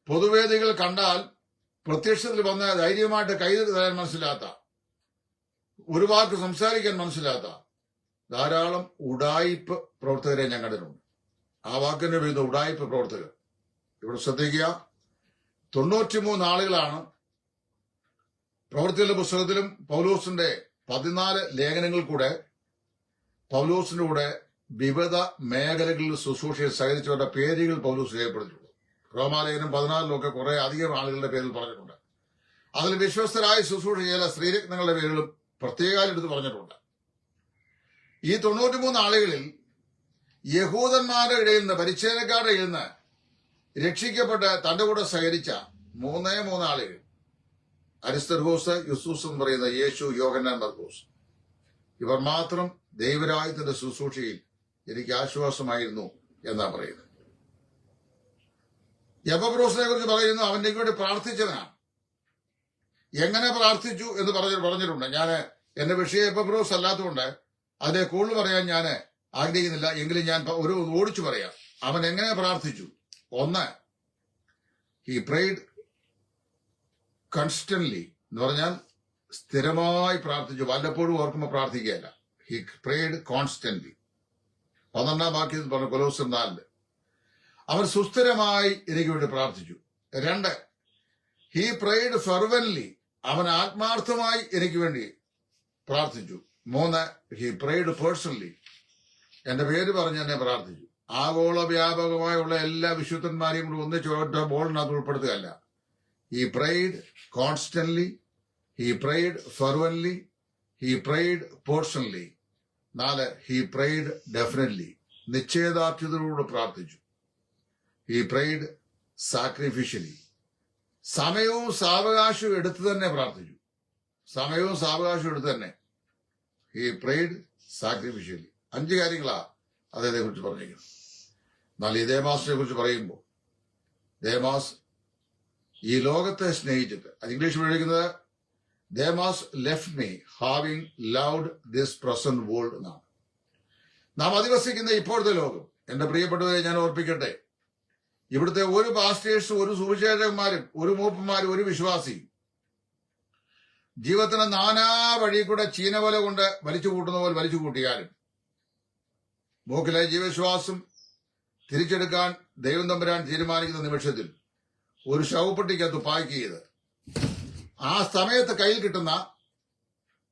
പൊതുവേദികൾ കണ്ടാൽ പ്രത്യക്ഷത്തിൽ വന്ന് ധൈര്യമായിട്ട് തരാൻ മനസ്സിലാത്ത, ഒരു വാക്ക് സംസാരിക്കാൻ മനസ്സിലാത്ത ധാരാളം ഉഡായിപ്പ് പ്രവർത്തകരെ ഞാൻ കണ്ടിട്ടുണ്ട്. ആ വാക്കിന്റെ പേരുന്ന ഉഡായിപ്പ് പ്രവർത്തകർ. ഇവിടെ ശ്രദ്ധിക്കുക, 93 ആളുകളാണ് പ്രവൃത്തികളുടെ പുസ്തകത്തിലും പൗലോസിന്റെ 14 ലേഖനങ്ങൾ കൂടെ പൗലോസിന്റെ കൂടെ വിവിധ മേഖലകളിൽ ശുശ്രൂഷയിൽ സഹകരിച്ചവരുടെ പേരുകൾ പൗലോസ് രേഖപ്പെടുത്തിയിട്ടുള്ളൂ. റോമാലേഖനം 14 കുറെ അധികം ആളുകളുടെ പേരിൽ പറഞ്ഞിട്ടുണ്ട്. അതിൽ വിശ്വസ്തരായ ശുശ്രൂഷ ചെയ്ത സ്ത്രീരത്നങ്ങളുടെ പേരുകളും പ്രത്യേകം എടുത്ത് പറഞ്ഞിട്ടുണ്ട്. ഈ 93 ആളുകളിൽ യഹൂദന്മാരുടെ ഇടയിൽ നിന്ന്, പരിച്ഛേദക്കാരുടെ ഇടയിൽ നിന്ന് രക്ഷിക്കപ്പെട്ട് തന്റെ കൂടെ സഹകരിച്ച 3 ആളുകൾ, അരിസ്തർഹോസ്, യുസൂസ് എന്ന് പറയുന്ന യേശു, യോഹന്നാൻ, മർക്കോസ്, ഇവർ മാത്രം ദൈവരാജ്യത്തിന്റെ ശുശ്രൂഷയിൽ എനിക്ക് ആശ്വാസമായിരുന്നു എന്നാ പറയുന്നത്. എപ്പബ്രോസിനെ കുറിച്ച് പറയുന്നു, അവന്റെ വേണ്ടി പ്രാർത്ഥിച്ചവനാണ്. എങ്ങനെ പ്രാർത്ഥിച്ചു എന്ന് പറഞ്ഞിട്ടുണ്ട്. ഞാൻ എന്റെ വിഷയം എപ്പബ്രോസ് അല്ലാത്തതുകൊണ്ട് അതിനെ കൂടുതൽ പറയാൻ ഞാൻ ആഗ്രഹിക്കുന്നില്ല. എങ്കിലും ഞാൻ ഒരു ഓടിച്ചു പറയാം. അവൻ എങ്ങനെ പ്രാർത്ഥിച്ചു. ഒന്ന്, ഹി പ്രേഡ് കോൺസ്റ്റന്റ്ലി എന്ന് പറഞ്ഞാൽ സ്ഥിരമായി പ്രാർത്ഥിച്ചു. വല്ലപ്പോഴും ഓർക്കുമ്പോൾ പ്രാർത്ഥിക്കുകയല്ല. He prayed constantly. 12 വാക്യത്തിൽ പറഞ്ഞു കൊലോസ്യർ 4. അവൻ സുസ്ഥിരമായി എനിക്ക് വേണ്ടി പ്രാർത്ഥിച്ചു. 2, ഹി പ്രേഡ് ഫെർവൻലി. അവൻ ആത്മാർത്ഥമായി എനിക്ക് വേണ്ടി പ്രാർത്ഥിച്ചു. 3, ഹി പ്രേഡ് പേഴ്സണലി. എന്റെ പേര് പറഞ്ഞ് എന്നെ പ്രാർത്ഥിച്ചു. ആഗോള വ്യാപകമായുള്ള എല്ലാ വിശുദ്ധന്മാരെയും കൂടി ഒന്നിച്ചൊറ്റ ബോളിനകത്ത് ഉൾപ്പെടുത്തുകയല്ല. He prayed constantly, he prayed fervently, he prayed personally. 4, he prayed definitely. നിശ്ചയദാർഢ്യതയോട് പ്രാർത്ഥിച്ചു. He prayed sacrificially. സമയവും സാവകാശവും എടുത്തു തന്നെ പ്രാർത്ഥിച്ചു. സമയവും സാവകാശവും എടുത്തു തന്നെ. He prayed sacrificially. 5 കാര്യങ്ങളാ അദ്ദേഹത്തെ കുറിച്ച് പറഞ്ഞിരിക്കുന്നത്. എന്നാൽ ഈ ദേമാസിനെ കുറിച്ച് പറയുമ്പോൾ, ദേമാസ് ഈ ലോകത്തെ സ്നേഹിച്ചിട്ട്, അത് ഇംഗ്ലീഷ് വിളിക്കുന്നത് Demas left me having loved this present world എന്നാണ്. നാം അധിവസിക്കുന്ന ഇപ്പോഴത്തെ ലോകം, എന്റെ പ്രിയപ്പെട്ടവരെ ഞാൻ ഓർപ്പിക്കട്ടെ, ഇവിടുത്തെ ഒരു പാസ്റ്റേഴ്സും, ഒരു സുവിശേഷകന്മാരും, ഒരു മൂപ്പന്മാരും, ഒരു വിശ്വാസിയും ജീവിതത്തിന് നാനാ വഴി കൂടെ ചീനവല കൊണ്ട് വലിച്ചു കൂട്ടുന്ന പോലെ വലിച്ചു കൂട്ടിയാലും മൂക്കിലെ ജീവശ്വാസം തിരിച്ചെടുക്കാൻ ദൈവം തമ്പുരാൻ തീരുമാനിക്കുന്ന നിമിഷത്തിൽ ഒരു ശവപ്പെട്ടിക്കകത്ത് പാക്ക് ചെയ്ത് ആ സമയത്ത് കയ്യിൽ കിട്ടുന്ന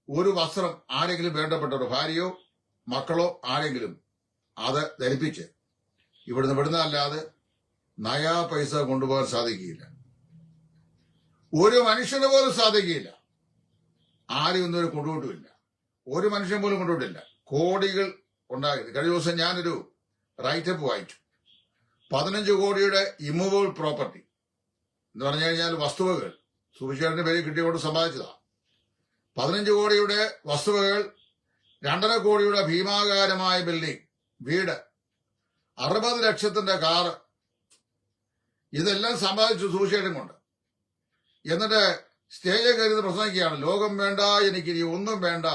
ഒരു വസ്ത്രം ആരെങ്കിലും വേണ്ടപ്പെട്ടവരോ ഭാര്യയോ മക്കളോ ആരെങ്കിലും അത് ധരിപ്പിച്ച് ഇവിടുന്ന് വിടുന്നതല്ലാതെ നയാ പൈസ കൊണ്ടുപോകാൻ സാധിക്കുകയില്ല. ഒരു മനുഷ്യന് പോലും സാധിക്കുകയില്ല. ആരും ഒന്നും കൊണ്ടുപോയിട്ടില്ല. ഒരു മനുഷ്യൻ പോലും കൊണ്ടുപോയിട്ടില്ല. കോടികൾ ഉണ്ടായിരുന്നു. കഴിഞ്ഞ ദിവസം ഞാനൊരു റൈറ്റപ്പ് വായിച്ചു. 15 കോടിയുടെ ഇമ്മൂവബിൾ പ്രോപ്പർട്ടി എന്ന് പറഞ്ഞു കഴിഞ്ഞാൽ വസ്തുവകൾ സുവിശേഷന്റെ പേര് കിട്ടിയോട് സമ്പാദിച്ചതാ. 15 കോടിയുടെ വസ്തുവകൾ, 2.5 കോടിയുടെ ഭീമാകാരമായ ബിൽഡിംഗ്, വീട്, 60 ലക്ഷത്തിന്റെ കാറ്, ഇതെല്ലാം സമ്പാദിച്ചു സുവിശേഷം കൊണ്ട്. എന്നിട്ട് സ്റ്റേജിൽ കയറി പ്രസംഗിക്കുകയാണ്, ലോകം വേണ്ട, എനിക്കിനി ഒന്നും വേണ്ട,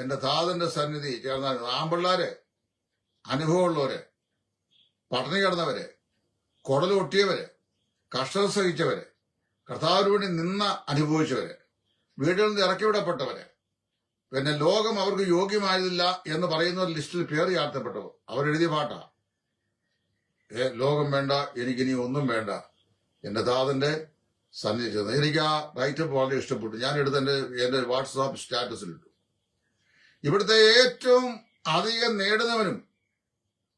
എന്റെ താതന്റെ സന്നിധി ചേർന്നാൽ. ആമ്പിള്ളാര്, അനുഭവമുള്ളവര്, പട്ടിണി കിടന്നവര്, കുടലൊട്ടിയവര്, കഷ്ടം സഹിച്ചവര്, കർത്താവിന് വേണ്ടി അനുഭവിച്ചവര്, വീട്ടിൽ നിന്ന് ഇറക്കിവിടപ്പെട്ടവര്, പിന്നെ ലോകം അവർക്ക് യോഗ്യമായതില്ല എന്ന് പറയുന്ന ഒരു ലിസ്റ്റിൽ പേര് ചാർത്തപ്പെട്ടവർ. അവരെഴുതിയ പാട്ടാ, ലോകം വേണ്ട, എനിക്കിനി ഒന്നും വേണ്ട, എന്റെ താതന്റെ സന്നിധി ചേർന്ന്. എനിക്ക് ആ റൈറ്റപ്പ് വളരെ ഇഷ്ടപ്പെട്ടു. ഞാൻ എടുത്ത് എന്റെ വാട്സാപ്പ് സ്റ്റാറ്റസിലിട്ടു. ഇവിടുത്തെ ഏറ്റവും അധികം നേടുന്നവനും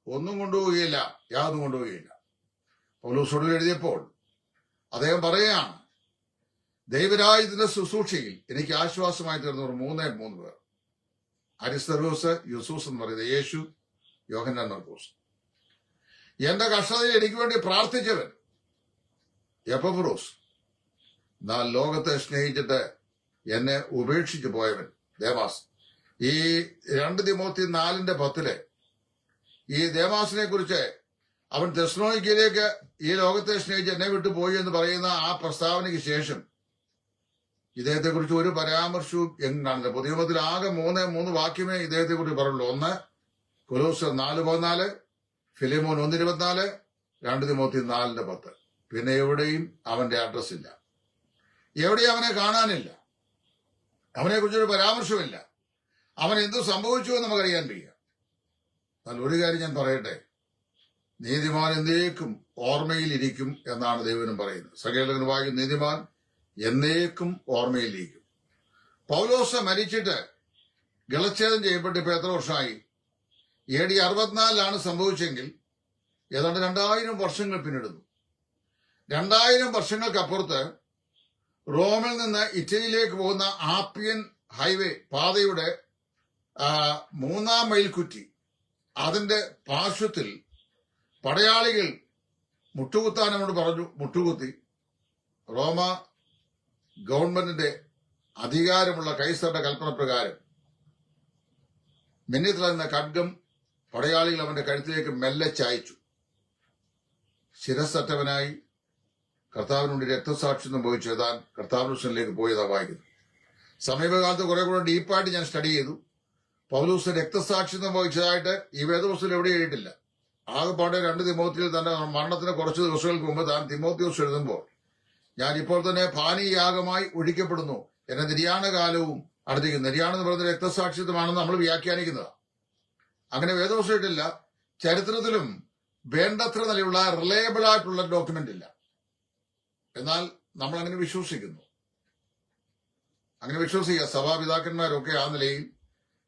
ഒന്നും കൊണ്ടുപോവുകയില്ല, യാതൊന്നും കൊണ്ടുപോവുകയില്ല. പൗലോസ് എഴുതിയപ്പോൾ അദ്ദേഹം പറയുകയാണ്, ദൈവരാജ്യത്തിന്റെ ശുശ്രൂഷയിൽ എനിക്ക് ആശ്വാസമായി തീർന്നവർ 3 പേർ. അരിസ്തർഹോസ്, യുസൂസ് എന്ന് പറയുന്നത് യേശു, യോഹന്നാൻ, മർക്കോസ്. എന്റെ കഷ്ടതയിൽ എനിക്ക് വേണ്ടി പ്രാർത്ഥിച്ചവൻ എപ്പഫ്രോസ്. എന്നാൽ ലോകത്തെ സ്നേഹിച്ചിട്ട് എന്നെ ഉപേക്ഷിച്ചു പോയവൻ ദേമാസ്. ഈ 2 തിമോത്തി 4:10 ഈ ദേമാസിനെ കുറിച്ച് അവൻ തെസ്സലോനിക്കയിലേക്ക് ഈ ലോകത്തെ സ്നേഹിച്ച് എന്നെ വിട്ടു പോയി എന്ന് പറയുന്ന ആ പ്രസ്താവനയ്ക്ക് ശേഷം ഇദ്ദേഹത്തെ കുറിച്ച് ഒരു പരാമർശവും എങ്ങാണ് പുതിയ നിയമത്തിൽ ആകെ മൂന്ന് വാക്യമേ ഇദ്ദേഹത്തെ കുറിച്ച് പറയുള്ളൂ. ഒന്ന് കൊലോസ്യർ 4:14, ഫിലിമോൻ 1:24, 2 തിമോത്തി 4:10. പിന്നെ എവിടെയും അവന്റെ അഡ്രസ് ഇല്ല, എവിടെയും അവനെ കാണാനില്ല, അവനെ കുറിച്ചൊരു പരാമർശമില്ല. അവൻ എന്തു സംഭവിച്ചു എന്ന് നമുക്കറിയാൻ വയ്യ. എന്നാൽ ഒരു കാര്യം ഞാൻ പറയട്ടെ, നീതിമാൻ എന്നേക്കും ഓർമ്മയിലിരിക്കും എന്നാണ് ദൈവനും പറയുന്നത്. സങ്കീർത്തനം വായിക്കും, നീതിമാൻ എന്നേക്കും ഓർമ്മയിലിരിക്കും. പൗലോസ് മരിച്ചിട്ട് ഗളച്ഛേദം ചെയ്യപ്പെട്ട് ഇപ്പൊ എത്ര വർഷമായി? AD 64 സംഭവിച്ചെങ്കിൽ ഏതാണ്ട് 2000 വർഷങ്ങൾ പിന്നിടുന്നു. 2000 വർഷങ്ങൾക്കപ്പുറത്ത് റോമിൽ നിന്ന് ഇറ്റലിയിലേക്ക് പോകുന്ന ആപ്പിയൻ ഹൈവേ പാതയുടെ 3-ാം മൈൽ കുറ്റി, അതിന്റെ പാർശ്വത്തിൽ പടയാളികൾ മുട്ടുകുത്താൻ അവനോട് പറഞ്ഞു. മുട്ടുകുത്തി. റോമ ഗവൺമെന്റിന്റെ അധികാരമുള്ള കൈസറുടെ കൽപ്പന പ്രകാരം മിന്നിത്തിളങ്ങുന്ന ഖഡ്ഗം പടയാളികൾ അവന്റെ കഴുത്തിലേക്ക് മെല്ലെ ചായച്ചു. ശിരസ്സറ്റവനായി കർത്താവിനുണ്ട് രക്തസാക്ഷ്യം സംഭവിച്ചു താൻ കർത്താവിനുസനിലേക്ക് പോയതാ വായിക്കുന്നു. സമീപകാലത്ത് കുറെ കൂടെ ഡീപ്പായിട്ട് ഞാൻ സ്റ്റഡി ചെയ്തു. പൗലൂസ് രക്തസാക്ഷ്യം സംഭവിച്ചതായിട്ട് ഈ വേദപുസ്തകത്തിൽ എവിടെ എഴുതിയിട്ടില്ല. ആകെപ്പാടെ 2 തിമോത്തിയിൽ തന്റെ മരണത്തിന് കുറച്ച് ദിവസങ്ങൾക്ക് മുമ്പ് താൻ തിമോത്തിയോസ് എഴുതുമ്പോൾ, ഞാൻ ഇപ്പോൾ തന്നെ പാനീയാഗമായി ഒഴിക്കപ്പെടുന്നു, എന്റെ നിര്യാണകാലവും അടുത്തേക്ക്. നിര്യാണം എന്ന് പറയുന്നത് രക്തസാക്ഷിത്വമാണെന്ന് നമ്മൾ വ്യാഖ്യാനിക്കുന്നത്. അങ്ങനെ വേദപുസ്തകം ഇട്ടില്ല. ചരിത്രത്തിലും വേണ്ടത്ര നിലയുള്ള റിലയബിൾ ആയിട്ടുള്ള ഡോക്യുമെന്റ് ഇല്ല. എന്നാൽ നമ്മൾ അങ്ങനെ വിശ്വസിക്കുന്നു. അങ്ങനെ വിശ്വസിക്കുക. സഭാപിതാക്കന്മാരൊക്കെ ആ നിലയിൽ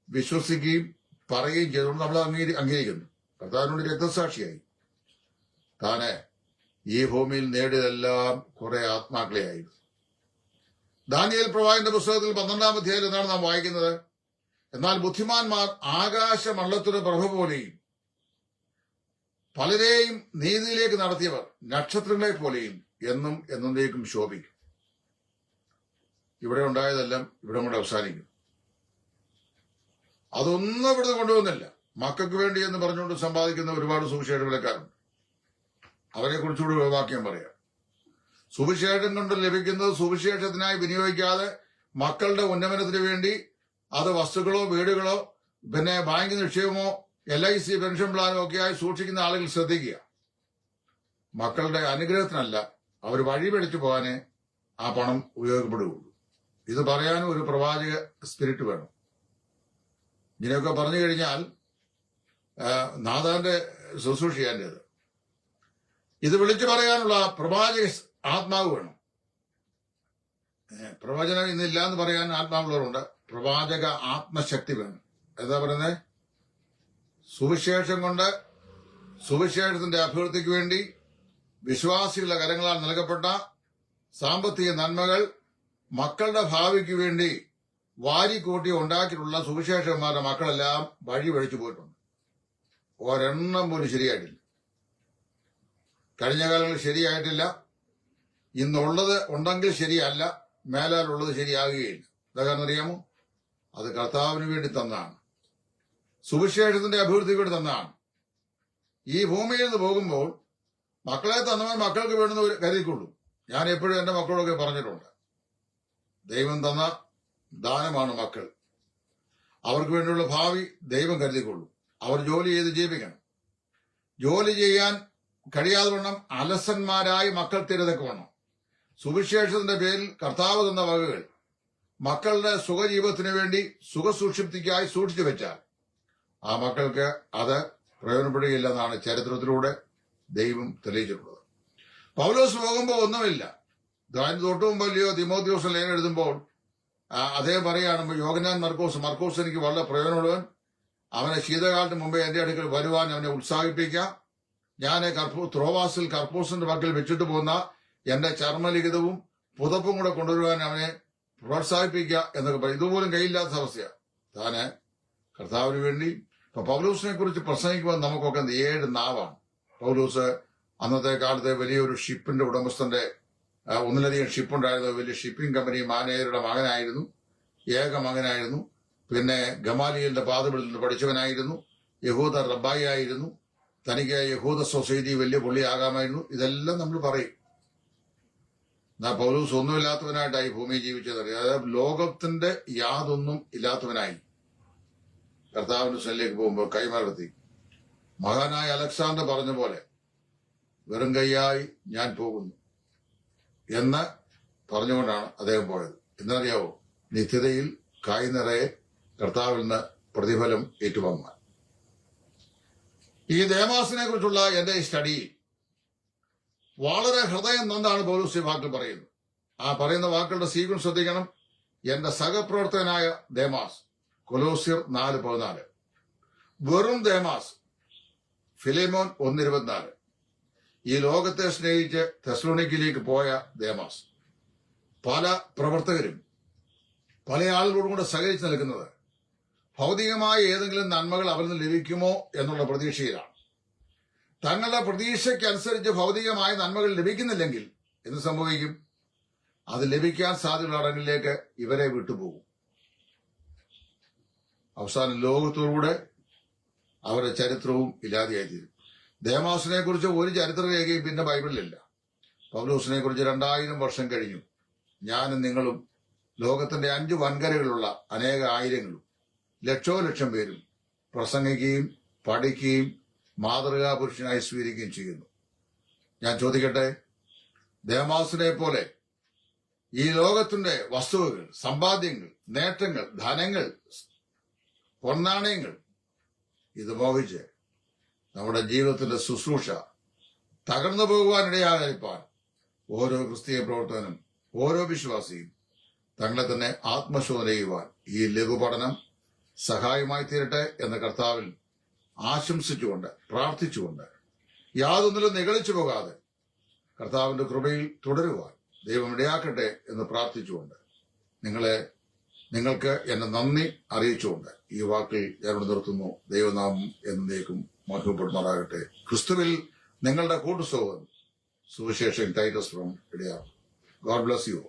വിശ്വസിക്കുകയും പറയുകയും ചെയ്തുകൊണ്ട് നമ്മൾ അംഗീകരിക്കുന്നു. കർത്താവിനോട് രക്തസാക്ഷിയായി. താനെ ഈ ഭൂമിയിൽ നേടിയതെല്ലാം കുറെ ആത്മാക്കളെയായിരുന്നു. ദാനിയേൽ പ്രവാചകന്റെ പുസ്തകത്തിൽ 12-ാം അധ്യായത്തിൽ എന്നാണ് നാം വായിക്കുന്നത്, എന്നാൽ ബുദ്ധിമാന്മാർ ആകാശമണ്ഡലത്തിന്റെ പ്രഭ പോലെയും പലരെയും നീതിയിലേക്ക് നടത്തിയവർ നക്ഷത്രങ്ങളെ പോലെയും എന്നും എന്നേക്കും ശോഭിക്കും. ഇവിടെ ഉണ്ടായതെല്ലാം ഇവിടെ കൊണ്ട് അവസാനിക്കും. അതൊന്നും ഇവിടുന്ന് കൊണ്ടുവന്നില്ല. മക്കൾക്ക് വേണ്ടി എന്ന് പറഞ്ഞുകൊണ്ട് സമ്പാദിക്കുന്ന ഒരുപാട് സുവിശേഷ വിലക്കാരുണ്ട്. അവരെ കുറിച്ചുകൂടി ഒരു വാക്യം പറയാം. സുവിശേഷം കൊണ്ട് ലഭിക്കുന്നത് സുവിശേഷത്തിനായി വിനിയോഗിക്കാതെ മക്കളുടെ ഉന്നമനത്തിന് വേണ്ടി അത് വസ്തുക്കളോ വീടുകളോ പിന്നെ ബാങ്ക് നിക്ഷേപമോ LIC പെൻഷൻ പ്ലാനോ ഒക്കെയായി സൂക്ഷിക്കുന്ന ആളുകൾ ശ്രദ്ധിക്കുക. മക്കളുടെ അനുഗ്രഹത്തിനല്ല, അവർ വഴി പിടിച്ചു പോകാനേ ആ പണം ഉപയോഗപ്പെടുകയുള്ളൂ. ഇത് പറയാനും ഒരു പ്രവാചക സ്പിരിറ്റ് വേണം. ഇങ്ങനെയൊക്കെ പറഞ്ഞു കഴിഞ്ഞാൽ നാഥാന്റെ ശുശ്രൂഷ ചെയ്യേണ്ടത്. ഇത് വിളിച്ചു പറയാനുള്ള പ്രവാചക ആത്മാവ് വേണം. പ്രവചനം ഇന്നില്ല എന്ന് പറയാൻ ആത്മാവുള്ളവരുണ്ട്. പ്രവാചക ആത്മശക്തി വേണം. എന്താ പറയുന്നത്? സുവിശേഷം കൊണ്ട് സുവിശേഷത്തിന്റെ അഭിവൃദ്ധിക്ക് വേണ്ടി വിശ്വാസികളുടെ കരങ്ങളാൽ നൽകപ്പെട്ട സാമ്പത്തിക നന്മകൾ മക്കളുടെ ഭാവിക്ക് വേണ്ടി വാരിക്കൂട്ടി ഉണ്ടാക്കിയിട്ടുള്ള സുവിശേഷന്മാരുടെ മക്കളെല്ലാം വഴി വഴിച്ചു പോയിട്ടുണ്ട്. ഒരെണ്ണം പോലും ശരിയായിട്ടില്ല. കഴിഞ്ഞ കാലങ്ങളിൽ ശരിയായിട്ടില്ല. ഇന്നുള്ളത് ഉണ്ടെങ്കിൽ ശരിയല്ല, മേലാലുള്ളത് ശരിയാകുകയില്ല. എന്താ അറിയാമോ? അത് കർത്താവിന് വേണ്ടി തന്നാണ്, സുവിശേഷത്തിന്റെ അഭിവൃദ്ധിക്ക് വേണ്ടി തന്നാണ്. ഈ ഭൂമിയിൽ നിന്ന് പോകുമ്പോൾ മക്കളെ തന്നവൻ മക്കൾക്ക് വേണ്ടുന്ന കരുതിക്കൊള്ളൂ. ഞാൻ എപ്പോഴും എന്റെ മക്കളൊക്കെ പറഞ്ഞിട്ടുണ്ട്, ദൈവം തന്ന ദാനമാണ് മക്കൾ. അവർക്ക് വേണ്ടിയുള്ള ഭാവി ദൈവം കരുതിക്കൊള്ളൂ. അവർ ജോലി ചെയ്ത് ജീവിക്കണം. ജോലി ചെയ്യാൻ കഴിയാതെ വണ്ണം അലസന്മാരായി മക്കൾ തീരതൊക്കെ വേണം. സുവിശേഷത്തിന്റെ പേരിൽ കർത്താവ് തന്ന വകകൾ മക്കളുടെ സുഖജീവിതത്തിന് വേണ്ടി സുഖസൂക്ഷിപ്തിക്കായി സൂക്ഷിച്ചു വെച്ചാൽ ആ മക്കൾക്ക് അത് പ്രയോജനപ്പെടുകയില്ലെന്നാണ് ചരിത്രത്തിലൂടെ ദൈവം തെളിയിച്ചിട്ടുള്ളത്. പൗലോസ് പോകുമ്പോൾ ഒന്നുമില്ല. അതിന് തൊട്ടു മുമ്പല്ലയോ തിമോത്തിയോസ് ലേഖനം എഴുതുമ്പോൾ അദ്ദേഹം പറയുകയാണ്, യോഹന്നാൻ മർക്കോസ് എനിക്ക് വളരെ പ്രയോജനമുള്ളവൻ, അവനെ ശീതകാലത്തിന് മുമ്പേ എന്റെ അടുക്കൽ വരുവാൻ അവനെ ഉത്സാഹിപ്പിക്കാം. ഞാൻ ത്രോവാസിൽ കർപ്പൂസിന്റെ പക്കൽ വെച്ചിട്ട് പോകുന്ന എന്റെ ചർമ്മലിഖിതവും പുതപ്പും കൂടെ കൊണ്ടുവരുവാൻ അവനെ പ്രോത്സാഹിപ്പിക്കുക എന്നൊക്കെ പറയും. ഇതുപോലും കയ്യില്ലാത്ത അവസ്ഥയാണ്. താന് കർത്താവിന് വേണ്ടി ഇപ്പൊ പൗലൂസിനെ കുറിച്ച് പ്രസംഗിക്കുമ്പോൾ നമുക്കൊക്കെ 7 നാവാണ്. പൗലൂസ് അന്നത്തെ കാലത്തെ വലിയൊരു ഷിപ്പിന്റെ ഉടമസ്ഥന്റെ ഒന്നിലധികം ഷിപ്പുണ്ടായിരുന്ന വലിയ ഷിപ്പിംഗ് കമ്പനി മാനേജറുടെ മകനായിരുന്നു, ഏക മകനായിരുന്നു. പിന്നെ ഗമാലിയലിന്റെ പാദപിടിൽ പഠിച്ചവനായിരുന്നു, യഹൂദ റബ്ബായി ആയിരുന്നു. തനിക്ക് യഹൂദ സൊസൈറ്റി വലിയ പുള്ളിയാകാമായിരുന്നു. ഇതെല്ലാം നമ്മൾ പറയും. എന്നാ പൗലൂസ് ഒന്നുമില്ലാത്തവനായിട്ടായി ഭൂമിയിൽ ജീവിച്ചതറിയാം. അതായത് ലോകത്തിന്റെ യാതൊന്നും ഇല്ലാത്തവനായി കർത്താവിന്റെ സ്ഥലിലേക്ക് പോകുമ്പോൾ കൈമലർത്തി മഹാനായ അലക്സാണ്ടർ പറഞ്ഞ പോലെ വെറും കൈയായി ഞാൻ പോകുന്നു എന്ന് പറഞ്ഞുകൊണ്ടാണ് അദ്ദേഹം പോയത്. എന്നറിയാവോ? നിത്യതയിൽ കായ് നിറയെ കർത്താവിൽ നിന്ന് പ്രതിഫലം ഏറ്റുവാങ്ങാൻ. ഈ ദേമാസിനെ കുറിച്ചുള്ള എന്റെ ഈ സ്റ്റഡിയിൽ വളരെ ഹൃദയം നന്നാണ് പൗലോസ് ഈ വാക്കിൽ പറയുന്നത്. ആ പറയുന്ന വാക്കുകളുടെ സീക്വൻസ് ശ്രദ്ധിക്കണം. എന്റെ സഹപ്രവർത്തകനായ ദേമാസ്, കൊലോസ്യർ 4:14. വെറും ദേമാസ്, ഫിലേമോൻ 1:24. ഈ ലോകത്തെ സ്നേഹിച്ച് തെസ്സലോനിക്കയിലേക്ക് പോയ ദേമാസ്. പല പ്രവർത്തകരും പല ആളുകളോടും കൂടെ സഹകരിച്ച് നിൽക്കുന്നത് ഭൗതികമായ ഏതെങ്കിലും നന്മകൾ അവരിൽ നിന്ന് ലഭിക്കുമോ എന്നുള്ള പ്രതീക്ഷയിലാണ്. തങ്ങളുടെ പ്രതീക്ഷയ്ക്കനുസരിച്ച് ഭൗതികമായ നന്മകൾ ലഭിക്കുന്നില്ലെങ്കിൽ എന്ത് സംഭവിക്കും? അത് ലഭിക്കാൻ സാധ്യതയുള്ള ഇടങ്ങളിലേക്ക് ഇവരെ വിട്ടുപോകും. അവസാനം ലോകത്തോടുകൂടെ അവരുടെ ചരിത്രവും ഇല്ലാതെയായിത്തീരും. ദേമാസിനെ കുറിച്ച് ഒരു ചരിത്രരേഖയും പിന്നെ ബൈബിളിലില്ല. പൗലോസിനെ കുറിച്ച് 2000 വർഷം കഴിഞ്ഞു. ഞാനും നിങ്ങളും ലോകത്തിന്റെ 5 വൻകരകളുള്ള അനേക ആയിരങ്ങളും ലക്ഷം പേരും പ്രസംഗിക്കുകയും പഠിക്കുകയും മാതൃകാ പുരുഷനായി സ്വീകരിക്കുകയും ചെയ്യുന്നു. ഞാൻ ചോദിക്കട്ടെ, ദേമാസിനെ പോലെ ഈ ലോകത്തിന്റെ വസ്തുവകൾ, സമ്പാദ്യങ്ങൾ, നേട്ടങ്ങൾ, ധനങ്ങൾ, പൊന്നാണയങ്ങൾ ഇത് മോഹിച്ച് നമ്മുടെ ജീവിതത്തിന്റെ ശുശ്രൂഷ തകർന്നു പോകുവാനിടയാകാതിരിക്കാൻ ഓരോ ക്രിസ്തീയ പ്രവർത്തകനും ഓരോ വിശ്വാസിയും തങ്ങളെ തന്നെ ആത്മശോധന ചെയ്യുവാൻ ഈ ലഘുപഠനം സഹായമായി തീരട്ടെ എന്ന കർത്താവിൽ ആശംസിച്ചുകൊണ്ട് പ്രാർത്ഥിച്ചുകൊണ്ട് യാതൊന്നിലും നിഗളിച്ചു പോകാതെ കർത്താവിന്റെ കൃപയിൽ തുടരുവാൻ ദൈവം ഇടയാക്കട്ടെ എന്ന് പ്രാർത്ഥിച്ചുകൊണ്ട് നിങ്ങൾക്ക് എന്നെ നന്ദി അറിയിച്ചുകൊണ്ട് ഈ വാക്കിൽ ഞാനിവിടെ നിർത്തുന്നു. ദൈവനാമം എന്നേക്കും മഹത്വപ്പെടുമാറാകട്ടെ. ക്രിസ്തുവിൽ നിങ്ങളുടെ കൂട്ടുസഹോദരൻ സുവിശേഷൻ Titus from Edayar. God bless U.